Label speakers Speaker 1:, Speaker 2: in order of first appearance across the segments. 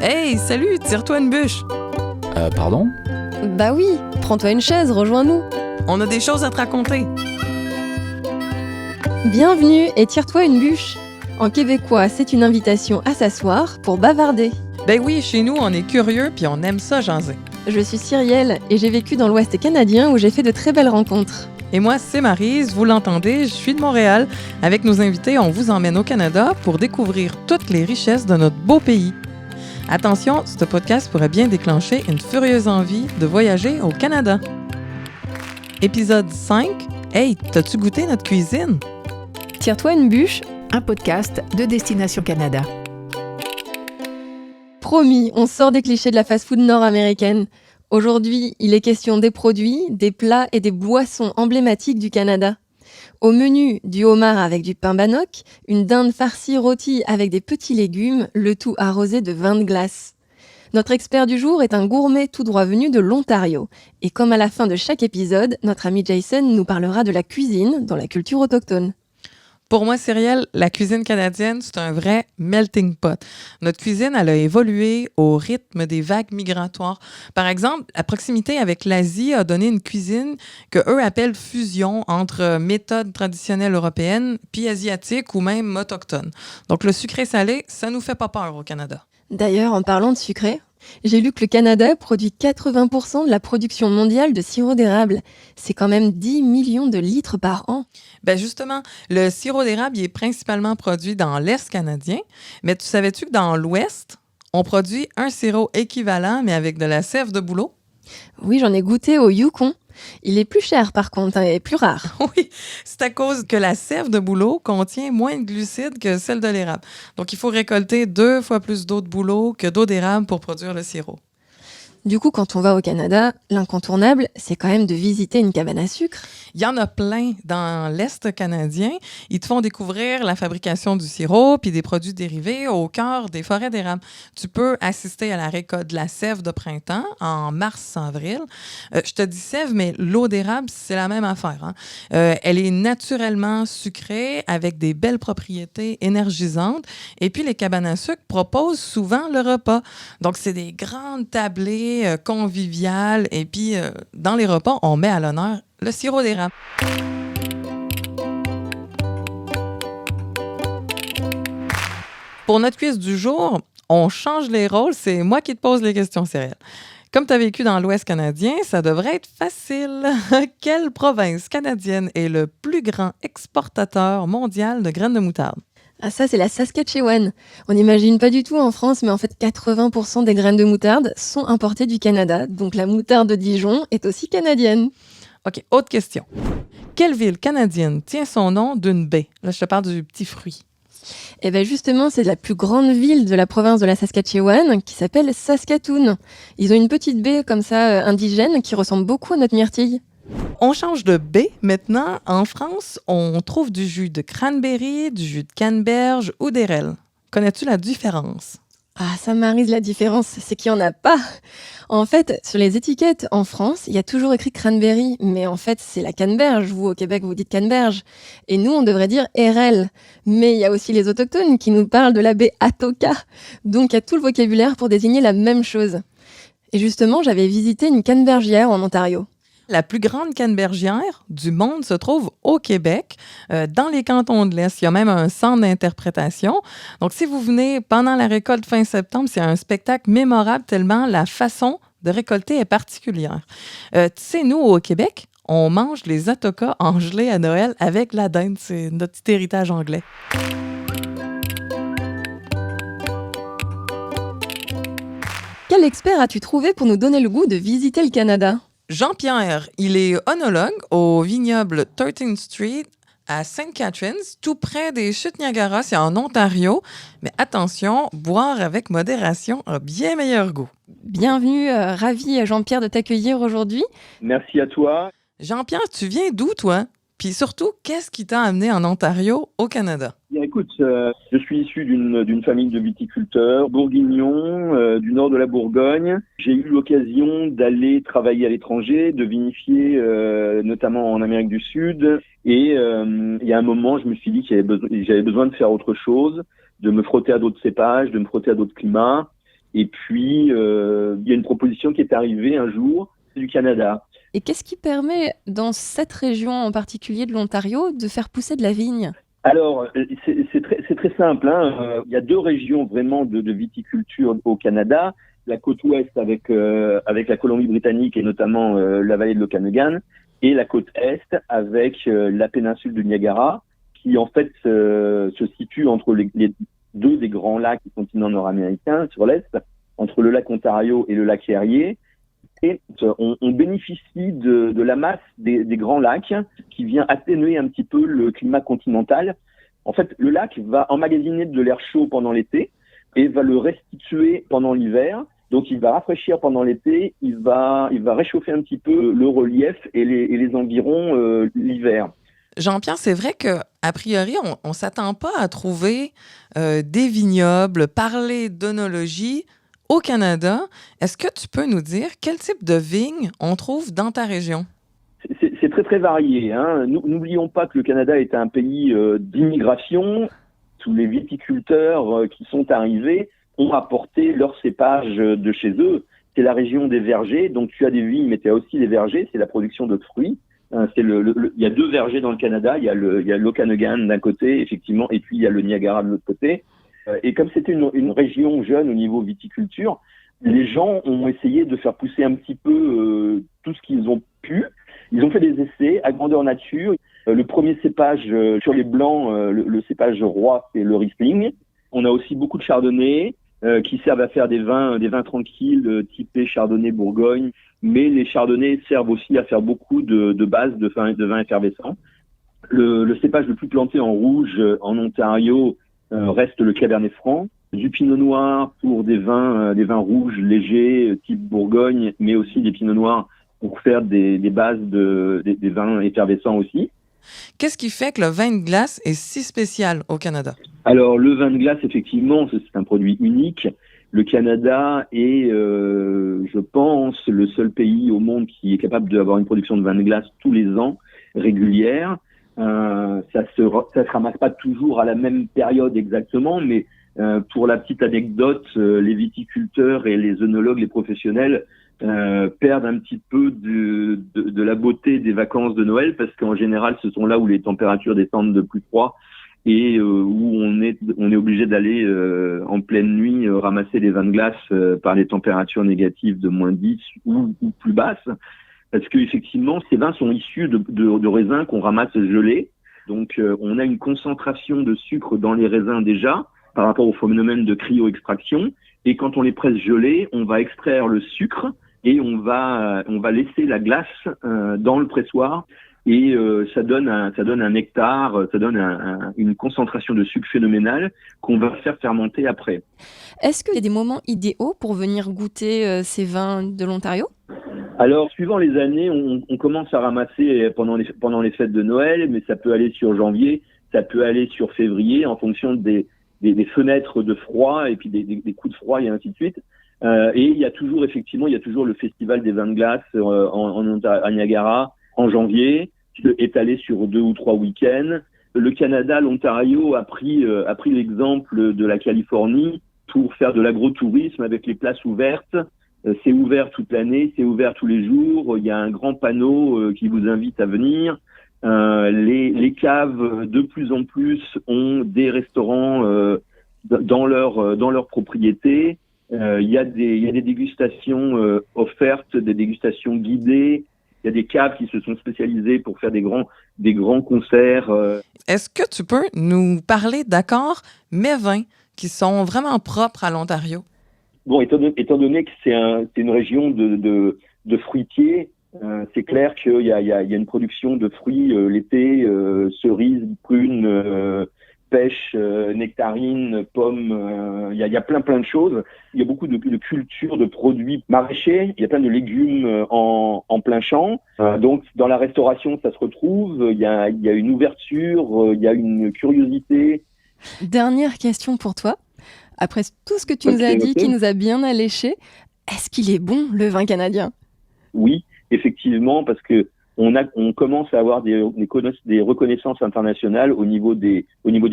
Speaker 1: Hey, salut, tire-toi une bûche.
Speaker 2: Pardon?
Speaker 3: Bah oui, prends-toi une chaise, rejoins-nous.
Speaker 1: On a des choses à te raconter.
Speaker 3: Bienvenue et tire-toi une bûche. En québécois, c'est une invitation à s'asseoir pour bavarder.
Speaker 1: Ben oui, chez nous, on est curieux puis on aime ça jaser.
Speaker 3: Je suis Cyrielle et j'ai vécu dans l'Ouest canadien où j'ai fait de très belles rencontres.
Speaker 1: Et moi, c'est Maryse, vous l'entendez, je suis de Montréal. Avec nos invités, on vous emmène au Canada pour découvrir toutes les richesses de notre beau pays. Attention, ce podcast pourrait bien déclencher une furieuse envie de voyager au Canada. Épisode 5. Hey, t'as-tu goûté notre cuisine?
Speaker 3: Tire-toi une bûche.
Speaker 4: Un podcast de Destination Canada.
Speaker 3: Promis, on sort des clichés de la fast-food nord-américaine. Aujourd'hui, il est question des produits, des plats et des boissons emblématiques du Canada. Au menu, du homard avec du pain bannock, une dinde farcie rôtie avec des petits légumes, le tout arrosé de vin de glace. Notre expert du jour est un gourmet tout droit venu de l'Ontario. Et comme à la fin de chaque épisode, notre ami Jason nous parlera de la cuisine dans la culture autochtone.
Speaker 1: Pour moi, Cyrielle, la cuisine canadienne, c'est un vrai melting pot. Notre cuisine, elle a évolué au rythme des vagues migratoires. Par exemple, la proximité avec l'Asie a donné une cuisine que eux appellent fusion entre méthodes traditionnelles européennes puis asiatiques ou même autochtones. Donc, le sucré-salé, ça nous fait pas peur au Canada.
Speaker 3: D'ailleurs, en parlant de sucré, j'ai lu que le Canada produit 80% de la production mondiale de sirop d'érable. C'est quand même 10 millions de litres par an.
Speaker 1: Ben justement, le sirop d'érable il est principalement produit dans l'Est canadien, mais tu savais-tu que dans l'Ouest, on produit un sirop équivalent, mais avec de la sève de bouleau?
Speaker 3: Oui, j'en ai goûté au Yukon. Il est plus cher par contre, et plus rare.
Speaker 1: Oui, c'est à cause que la sève de bouleau contient moins de glucides que celle de l'érable. Donc, il faut récolter 2 fois plus d'eau de bouleau que d'eau d'érable pour produire le sirop.
Speaker 3: Du coup, quand on va au Canada, l'incontournable, c'est quand même de visiter une cabane à sucre.
Speaker 1: Il y en a plein dans l'Est canadien. Ils te font découvrir la fabrication du sirop puis des produits dérivés au cœur des forêts d'érable. Tu peux assister à la récolte de la sève de printemps en mars-avril. Je te dis sève, mais l'eau d'érable, c'est la même affaire. Hein? Elle est naturellement sucrée avec des belles propriétés énergisantes. Et puis, les cabanes à sucre proposent souvent le repas. Donc, c'est des grandes tablées conviviales. Et puis, dans les repas, on met à l'honneur le sirop d'érable. Pour notre quiz du jour, on change les rôles. C'est moi qui te pose les questions, Cyrielle. Comme tu as vécu dans l'Ouest canadien, ça devrait être facile. Quelle province canadienne est le plus grand exportateur mondial de graines de moutarde?
Speaker 3: Ah ça, c'est la Saskatchewan. On n'imagine pas du tout en France, mais en fait, 80% des graines de moutarde sont importées du Canada. Donc la moutarde de Dijon est aussi canadienne.
Speaker 1: OK, autre question. Quelle ville canadienne tient son nom d'une baie? Là, je te parle du petit fruit.
Speaker 3: Et bien justement, c'est la plus grande ville de la province de la Saskatchewan qui s'appelle Saskatoon. Ils ont une petite baie comme ça, indigène, qui ressemble beaucoup à notre myrtille.
Speaker 1: On change de baie maintenant. En France, on trouve du jus de cranberry, du jus de canneberge ou d'érelle. Connais-tu la différence?
Speaker 3: Ah, ça Maryse, la différence, c'est qu'il n'y en a pas. En fait, sur les étiquettes en France, il y a toujours écrit cranberry, mais en fait, c'est la canneberge. Vous, au Québec, vous dites canneberge. Et nous, on devrait dire érelle. Mais il y a aussi les autochtones qui nous parlent de la baie Atoka. Donc, il y a tout le vocabulaire pour désigner la même chose. Et justement, j'avais visité une cannebergière en Ontario.
Speaker 1: La plus grande cannebergière du monde se trouve au Québec, dans les cantons de l'Est. Il y a même un centre d'interprétation. Donc, si vous venez pendant la récolte fin septembre, c'est un spectacle mémorable tellement la façon de récolter est particulière. Tu sais, nous, au Québec, on mange les atokas en gelée à Noël avec la dinde. C'est notre petit héritage anglais.
Speaker 3: Quel expert as-tu trouvé pour nous donner le goût de visiter le Canada ?
Speaker 1: Jean-Pierre, il est œnologue au vignoble 13th Street à St. Catharines, tout près des chutes Niagara, c'est en Ontario. Mais attention, boire avec modération a bien meilleur goût.
Speaker 3: Bienvenue, ravi Jean-Pierre de t'accueillir aujourd'hui.
Speaker 5: Merci à toi.
Speaker 1: Jean-Pierre, tu viens d'où, toi? Puis surtout, qu'est-ce qui t'a amené en Ontario, au Canada?
Speaker 2: Bien, écoute, je suis issu d'une famille de viticulteurs bourguignons du nord de la Bourgogne. J'ai eu l'occasion d'aller travailler à l'étranger, de vinifier notamment en Amérique du Sud. Et il y a un moment, je me suis dit que j'avais besoin de faire autre chose, de me frotter à d'autres cépages, de me frotter à d'autres climats. Et puis, il y a une proposition qui est arrivée un jour du Canada.
Speaker 3: Et qu'est-ce qui permet, dans cette région en particulier de l'Ontario, de faire pousser de la vigne?
Speaker 2: Alors, c'est très simple. Il y a deux régions vraiment de viticulture au Canada. La côte ouest avec la Colombie-Britannique et notamment la vallée de l'Okanagan, et la côte est avec la péninsule du Niagara, qui en fait se situe entre les deux des grands lacs du continent nord-américain sur l'est, entre le lac Ontario et le lac Erie. Et on bénéficie de la masse des grands lacs qui vient atténuer un petit peu le climat continental. En fait, le lac va emmagasiner de l'air chaud pendant l'été et va le restituer pendant l'hiver. Donc, il va rafraîchir pendant l'été, il va réchauffer un petit peu le relief et les environs l'hiver.
Speaker 1: Jean-Pierre, c'est vrai qu'a priori, on ne s'attend pas à trouver des vignobles, parler d'œnologie au Canada. Est-ce que tu peux nous dire quel type de vignes on trouve dans ta région?
Speaker 2: C'est très, très varié. N'oublions pas que le Canada est un pays d'immigration. Tous les viticulteurs qui sont arrivés ont apporté leurs cépages de chez eux. C'est la région des vergers, donc tu as des vignes, mais tu as aussi des vergers, c'est la production de fruits. Il y a deux vergers dans le Canada, il y a l'Okanagan d'un côté, effectivement, et puis il y a le Niagara de l'autre côté. Et comme c'était une région jeune au niveau viticulture, les gens ont essayé de faire pousser un petit peu tout ce qu'ils ont pu. Ils ont fait des essais à grandeur nature. Le premier cépage sur les blancs, le cépage roi, c'est le Riesling. On a aussi beaucoup de chardonnay qui servent à faire des vins tranquilles, typés chardonnay Bourgogne. Mais les chardonnays servent aussi à faire beaucoup de bases de vins effervescents. Le cépage le plus planté en rouge en Ontario reste le Cabernet Franc. Du pinot noir pour des vins rouges légers, type Bourgogne, mais aussi des pinots noirs pour faire des bases des vins effervescents aussi.
Speaker 1: Qu'est-ce qui fait que le vin de glace est si spécial au Canada?
Speaker 2: Alors, le vin de glace, effectivement, c'est un produit unique. Le Canada est, je pense, le seul pays au monde qui est capable d'avoir une production de vin de glace tous les ans, régulière. Ça se ramasse pas toujours à la même période exactement, mais pour la petite anecdote, les viticulteurs et les œnologues, les professionnels, perdent un petit peu de la beauté des vacances de Noël, parce qu'en général, ce sont là où les températures descendent de plus froid et où on est obligé d'aller en pleine nuit ramasser les vins de glace par les températures négatives de -10 ou plus basses. Parce que effectivement, ces vins sont issus de raisins qu'on ramasse gelés. Donc, on a une concentration de sucre dans les raisins déjà par rapport au phénomène de cryo-extraction. Et quand on les presse gelés, on va extraire le sucre et on va laisser la glace dans le pressoir. Et ça donne un nectar, ça donne une concentration de sucre phénoménale qu'on va faire fermenter après.
Speaker 3: Est-ce qu'il y a des moments idéaux pour venir goûter ces vins de l'Ontario ?
Speaker 2: Alors, suivant les années, on commence à ramasser pendant les fêtes de Noël, mais ça peut aller sur janvier, ça peut aller sur février, en fonction des fenêtres de froid et puis des coups de froid et ainsi de suite. Et il y a toujours le festival des vins de glace à Niagara en janvier, étalé sur 2 ou 3 week-ends. Le Canada, l'Ontario a pris l'exemple de la Californie pour faire de l'agrotourisme avec les places ouvertes. C'est ouvert toute l'année, c'est ouvert tous les jours. Il y a un grand panneau qui vous invite à venir. Les caves, de plus en plus, ont des restaurants dans leur propriété. Il y a des dégustations offertes, des dégustations guidées. Il y a des caves qui se sont spécialisées pour faire des grands concerts.
Speaker 1: Est-ce que tu peux nous parler d'accords mévins qui sont vraiment propres à l'Ontario?
Speaker 2: Bon, étant donné que c'est une région de fruitiers, c'est clair qu'il y a une production de fruits l'été, cerises, prunes, pêche, nectarines, pommes, il y a plein de choses. Il y a beaucoup de cultures de produits maraîchers, il y a plein de légumes en plein champ. Donc dans la restauration, ça se retrouve, il y a une ouverture, il y a une curiosité.
Speaker 3: Dernière question pour toi. Après tout ce que tu nous as dit, qui nous a bien alléché, est-ce qu'il est bon, le vin canadien ?
Speaker 2: Oui, effectivement, parce que on commence à avoir des reconnaissances internationales au niveau des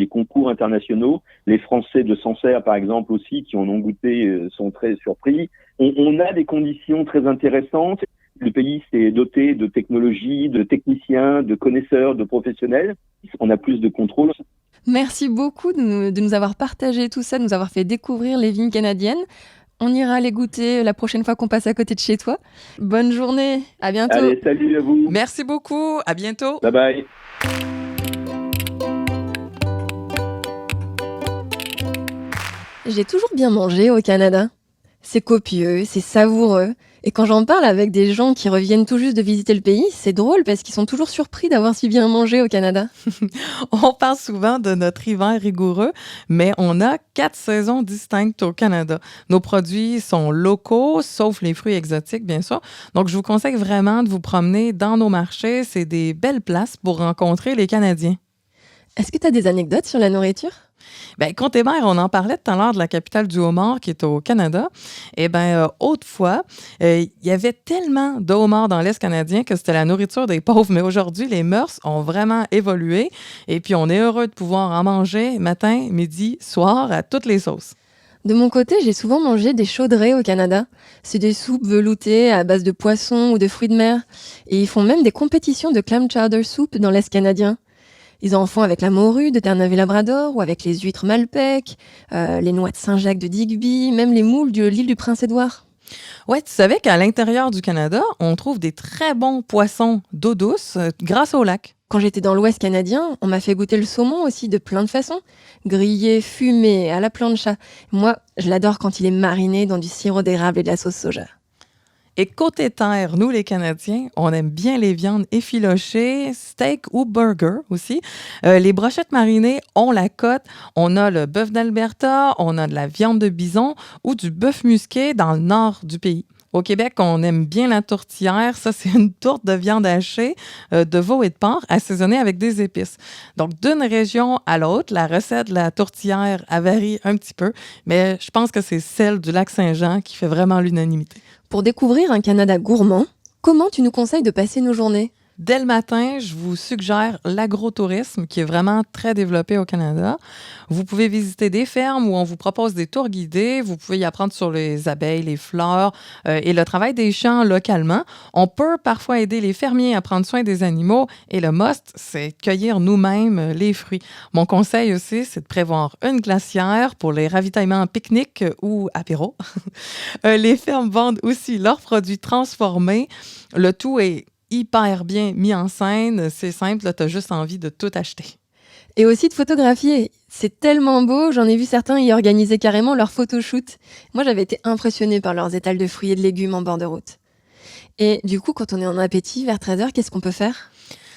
Speaker 2: concours internationaux. Les Français de Sancerre, par exemple, aussi, qui en ont goûté, sont très surpris. On a des conditions très intéressantes. Le pays s'est doté de technologies, de techniciens, de connaisseurs, de professionnels. On a plus de contrôle.
Speaker 3: Merci beaucoup de nous avoir partagé tout ça, de nous avoir fait découvrir les vignes canadiennes. On ira les goûter la prochaine fois qu'on passe à côté de chez toi. Bonne journée, à bientôt.
Speaker 2: Allez, salut à vous.
Speaker 1: Merci beaucoup, à bientôt.
Speaker 2: Bye bye.
Speaker 3: J'ai toujours bien mangé au Canada. C'est copieux, c'est savoureux. Et quand j'en parle avec des gens qui reviennent tout juste de visiter le pays, c'est drôle parce qu'ils sont toujours surpris d'avoir si bien mangé au Canada.
Speaker 1: On parle souvent de notre hiver rigoureux, mais on a 4 saisons distinctes au Canada. Nos produits sont locaux, sauf les fruits exotiques, bien sûr. Donc, je vous conseille vraiment de vous promener dans nos marchés. C'est des belles places pour rencontrer les Canadiens.
Speaker 3: Est-ce que tu as des anecdotes sur la nourriture?
Speaker 1: Bien, Côte-et-Mer, on en parlait tout à l'heure de la capitale du homard qui est au Canada. Eh bien, autrefois, il y avait tellement de homards dans l'Est canadien que c'était la nourriture des pauvres. Mais aujourd'hui, les mœurs ont vraiment évolué. Et puis, on est heureux de pouvoir en manger matin, midi, soir, à toutes les sauces.
Speaker 3: De mon côté, j'ai souvent mangé des chaudrées au Canada. C'est des soupes veloutées à base de poissons ou de fruits de mer. Et ils font même des compétitions de clam chowder soup dans l'Est canadien. Ils en font avec la morue de Terre-Neuve-et-Labrador ou avec les huîtres Malpec, les noix de Saint-Jacques de Digby, même les moules de l'île du Prince-Édouard.
Speaker 1: Ouais, tu savais qu'à l'intérieur du Canada, on trouve des très bons poissons d'eau douce grâce au lac.
Speaker 3: Quand j'étais dans l'Ouest canadien, on m'a fait goûter le saumon aussi de plein de façons. Grillé, fumé, à la plancha. Moi, je l'adore quand il est mariné dans du sirop d'érable et de la sauce soja.
Speaker 1: Et côté terre, nous, les Canadiens, on aime bien les viandes effilochées, steak ou burger aussi. Les brochettes marinées, on la cote. On a le bœuf d'Alberta, on a de la viande de bison ou du bœuf musqué dans le nord du pays. Au Québec, on aime bien la tourtière. Ça, c'est une tourte de viande hachée, de veau et de porc, assaisonnée avec des épices. Donc, d'une région à l'autre, la recette de la tourtière a varié un petit peu, mais je pense que c'est celle du lac Saint-Jean qui fait vraiment l'unanimité.
Speaker 3: Pour découvrir un Canada gourmand, comment tu nous conseilles de passer nos journées?
Speaker 1: Dès le matin, je vous suggère l'agrotourisme qui est vraiment très développé au Canada. Vous pouvez visiter des fermes où on vous propose des tours guidés. Vous pouvez y apprendre sur les abeilles, les fleurs et le travail des champs localement. On peut parfois aider les fermiers à prendre soin des animaux et le must, c'est cueillir nous-mêmes les fruits. Mon conseil aussi, c'est de prévoir une glacière pour les ravitaillements pique-nique ou apéro. Les fermes vendent aussi leurs produits transformés. Le tout est hyper bien mis en scène. C'est simple, tu as juste envie de tout acheter.
Speaker 3: Et aussi de photographier. C'est tellement beau, j'en ai vu certains y organiser carrément leur photoshoot. Moi, j'avais été impressionnée par leurs étals de fruits et de légumes en bord de route. Et du coup, quand on est en appétit, vers 13h, qu'est-ce qu'on peut faire?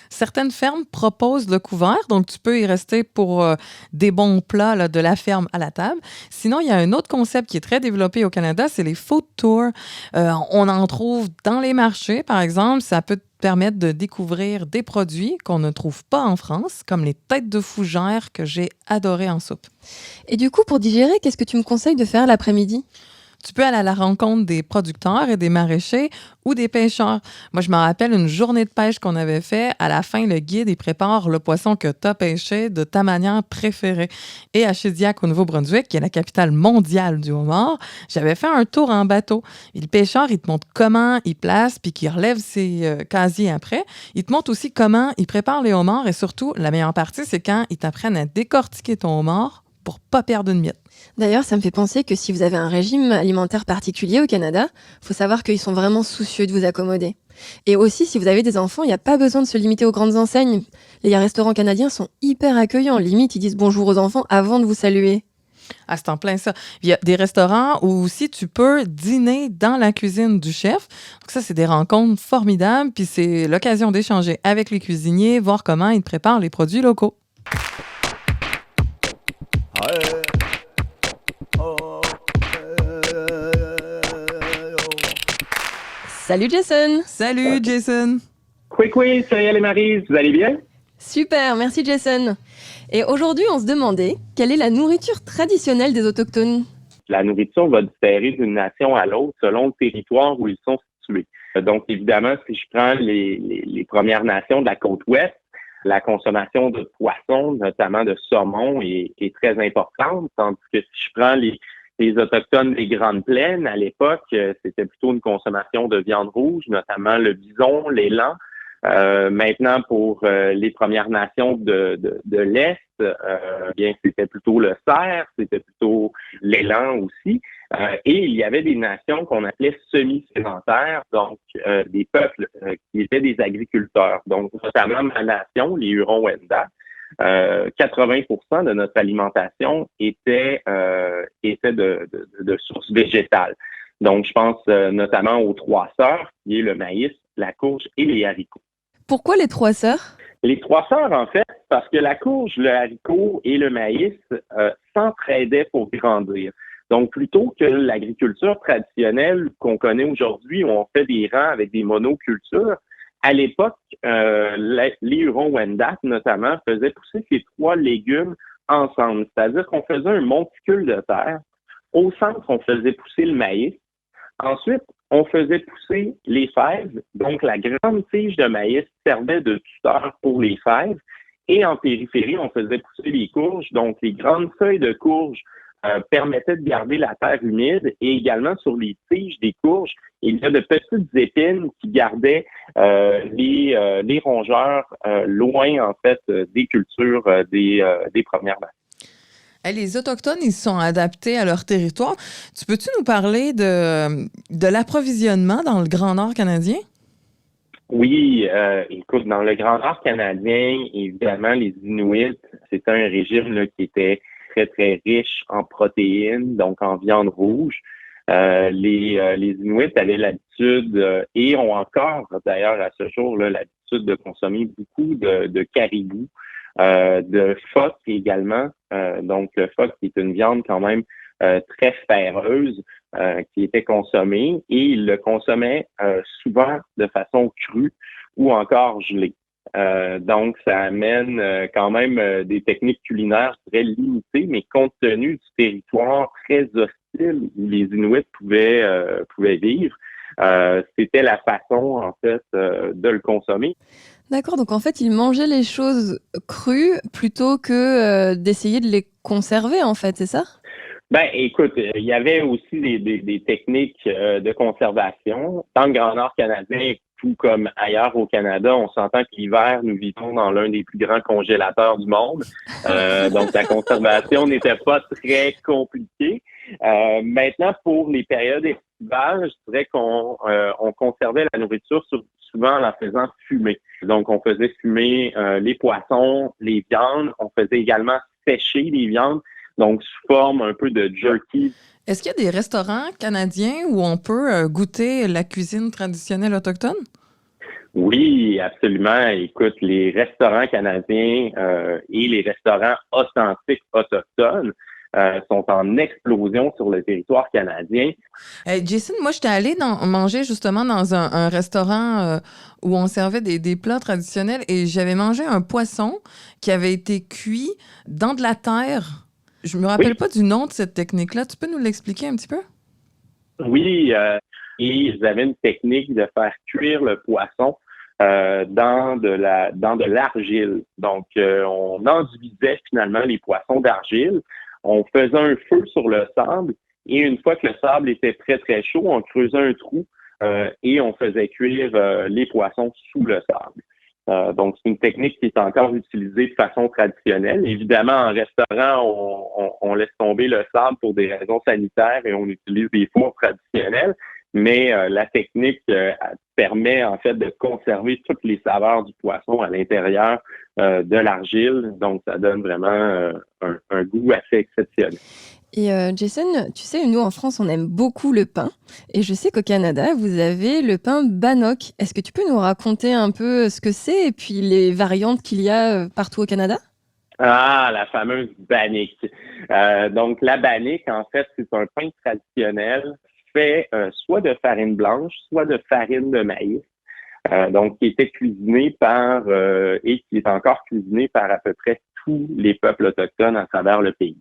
Speaker 1: Certaines fermes proposent le couvert, donc tu peux y rester pour des bons plats là, de la ferme à la table. Sinon, il y a un autre concept qui est très développé au Canada, c'est les food tours. On en trouve dans les marchés, par exemple. Ça peut te permettre de découvrir des produits qu'on ne trouve pas en France, comme les têtes de fougère que j'ai adorées en soupe.
Speaker 3: Et du coup, pour digérer, qu'est-ce que tu me conseilles de faire l'après-midi?
Speaker 1: Tu peux aller à la rencontre des producteurs et des maraîchers ou des pêcheurs. Moi, je me rappelle une journée de pêche qu'on avait fait. À la fin, le guide, il prépare le poisson que tu as pêché de ta manière préférée. Et à Shediac, au Nouveau-Brunswick, qui est la capitale mondiale du homard, j'avais fait un tour en bateau. Et le pêcheur, il te montre comment il place puis qu'il relève ses casiers après. Il te montre aussi comment il prépare les homards et surtout, la meilleure partie, c'est quand ils t'apprennent à décortiquer ton homard pour pas perdre une miette.
Speaker 3: D'ailleurs, ça me fait penser que si vous avez un régime alimentaire particulier au Canada, il faut savoir qu'ils sont vraiment soucieux de vous accommoder. Et aussi, si vous avez des enfants, il n'y a pas besoin de se limiter aux grandes enseignes. Les restaurants canadiens sont hyper accueillants. Limite, ils disent bonjour aux enfants avant de vous saluer.
Speaker 1: Ah, c'est en plein ça. Il y a des restaurants où aussi tu peux dîner dans la cuisine du chef. Donc ça, c'est des rencontres formidables. Puis c'est l'occasion d'échanger avec les cuisiniers, voir comment ils préparent les produits locaux.
Speaker 3: Salut Jason.
Speaker 1: Salut, Jason.
Speaker 5: Oui, salut les Maryse, vous allez bien?
Speaker 3: Super, merci Jason. Et aujourd'hui, on se demandait quelle est la nourriture traditionnelle des autochtones.
Speaker 5: La nourriture va différer d'une nation à l'autre selon le territoire où ils sont situés. Donc, évidemment, si je prends les Premières Nations de la côte ouest, la consommation de poissons, notamment de saumon, est très importante, tandis que si je prends les Autochtones des Grandes Plaines, à l'époque, c'était plutôt une consommation de viande rouge, notamment le bison, l'élan. Maintenant, pour les Premières Nations de l'Est, bien c'était plutôt le cerf, c'était plutôt l'élan aussi. Et il y avait des nations qu'on appelait semi-sédentaires, donc des peuples qui étaient des agriculteurs. Donc, notamment ma nation, les Hurons-Wendat, 80% de notre alimentation était de source végétale. Donc, je pense notamment aux trois sœurs, qui est le maïs, la courge et les haricots.
Speaker 3: Pourquoi les trois sœurs?
Speaker 5: Les trois sœurs, en fait, parce que la courge, le haricot et le maïs s'entraidaient pour grandir. Donc, plutôt que l'agriculture traditionnelle qu'on connaît aujourd'hui, où on fait des rangs avec des monocultures, à l'époque, les Hurons-Wendat, notamment, faisaient pousser ces trois légumes ensemble. C'est-à-dire qu'on faisait un monticule de terre. Au centre, on faisait pousser le maïs. Ensuite, on faisait pousser les fèves. Donc, la grande tige de maïs servait de tuteur pour les fèves. Et en périphérie, on faisait pousser les courges. Donc, les grandes feuilles de courge permettaient de garder la terre humide. Et également, sur les tiges des courges, il y a de petites épines qui gardaient les rongeurs loin, en fait, des cultures des Premières Nations.
Speaker 1: Les Autochtones, ils se sont adaptés à leur territoire. Tu peux-tu nous parler de l'approvisionnement dans le Grand Nord canadien?
Speaker 5: Oui, écoute, dans le Grand Nord canadien, évidemment, les Inuits, c'était un régime là, qui était très, très riche en protéines, donc en viande rouge. Les Inuits avaient l'habitude, et ont encore, d'ailleurs, à ce jour, là, l'habitude de consommer beaucoup de caribou. De phoque également. Donc, le phoque qui est une viande quand même très féreuse qui était consommée et ils le consommaient souvent de façon crue ou encore gelée. Donc, ça amène quand même des techniques culinaires très limitées, mais compte tenu du territoire très hostile où les Inuits pouvaient vivre, c'était la façon, en fait, de le consommer.
Speaker 3: D'accord, donc en fait, ils mangeaient les choses crues plutôt que d'essayer de les conserver, en fait, c'est ça?
Speaker 5: Ben, écoute, il y avait aussi des techniques de conservation. Dans le Grand Nord canadien, tout comme ailleurs au Canada, on s'entend que l'hiver, nous vivons dans l'un des plus grands congélateurs du monde. Donc, la conservation n'était pas très compliquée. Maintenant, pour les périodes estivales, je dirais qu'on conservait la nourriture souvent en la faisant fumer. Donc, on faisait fumer les poissons, les viandes. On faisait également sécher les viandes. Donc, sous forme un peu de jerky.
Speaker 1: Est-ce qu'il y a des restaurants canadiens où on peut goûter la cuisine traditionnelle autochtone?
Speaker 5: Oui, absolument. Écoute, les restaurants canadiens et les restaurants authentiques autochtones sont en explosion sur le territoire canadien.
Speaker 1: Jason, moi, j'étais allée manger justement dans un restaurant où on servait des plats traditionnels et j'avais mangé un poisson qui avait été cuit dans de la terre. Je me rappelle pas du nom de cette technique-là. Tu peux nous l'expliquer un petit peu?
Speaker 5: Oui, et ils avaient une technique de faire cuire le poisson dans de l'argile. Donc, on enduisait finalement les poissons d'argile. On faisait un feu sur le sable et une fois que le sable était très, très chaud, on creusait un trou et on faisait cuire les poissons sous le sable. Donc, c'est une technique qui est encore utilisée de façon traditionnelle. Évidemment, en restaurant, on laisse tomber le sable pour des raisons sanitaires et on utilise des fours traditionnels. Mais la technique permet en fait de conserver toutes les saveurs du poisson à l'intérieur de l'argile. Donc, ça donne vraiment un goût assez exceptionnel.
Speaker 3: Et Jason, tu sais, nous en France, on aime beaucoup le pain. Et je sais qu'au Canada, vous avez le pain Bannock. Est-ce que tu peux nous raconter un peu ce que c'est et puis les variantes qu'il y a partout au Canada?
Speaker 5: Ah, la fameuse bannique. Donc, la bannique, en fait, c'est un pain traditionnel fait soit de farine blanche, soit de farine de maïs. Donc, qui était cuisiné et qui est encore cuisiné par à peu près tous les peuples autochtones à travers le pays.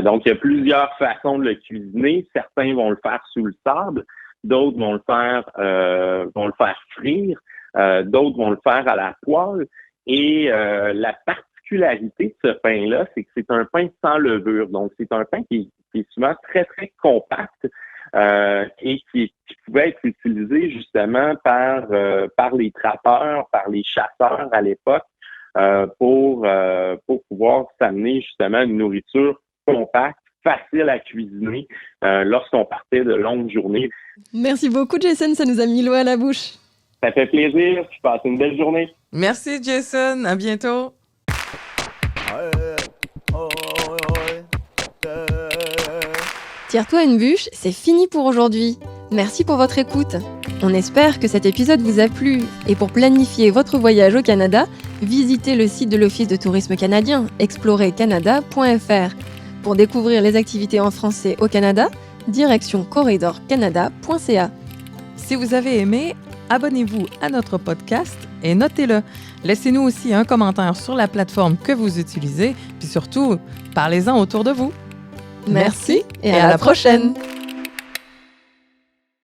Speaker 5: Donc, il y a plusieurs façons de le cuisiner. Certains vont le faire sous le sable, d'autres vont le faire frire, d'autres vont le faire à la poêle. Et la particularité de ce pain-là, c'est que c'est un pain sans levure. Donc, c'est un pain qui est souvent très, très compact et qui pouvait être utilisé justement par les trappeurs, par les chasseurs à l'époque pour pouvoir s'amener justement une nourriture compacte, facile à cuisiner lorsqu'on partait de longues journées.
Speaker 3: Merci beaucoup, Jason. Ça nous a mis l'eau à la bouche.
Speaker 5: Ça fait plaisir. Je passe une belle journée.
Speaker 1: Merci, Jason. À bientôt.
Speaker 3: Tire-toi une bûche, c'est fini pour aujourd'hui. Merci pour votre écoute. On espère que cet épisode vous a plu. Et pour planifier votre voyage au Canada, visitez le site de l'Office de tourisme canadien, explorercanada.fr. Pour découvrir les activités en français au Canada, direction corridorcanada.ca.
Speaker 1: Si vous avez aimé, abonnez-vous à notre podcast et notez-le. Laissez-nous aussi un commentaire sur la plateforme que vous utilisez, puis surtout, parlez-en autour de vous.
Speaker 3: Merci et à la prochaine.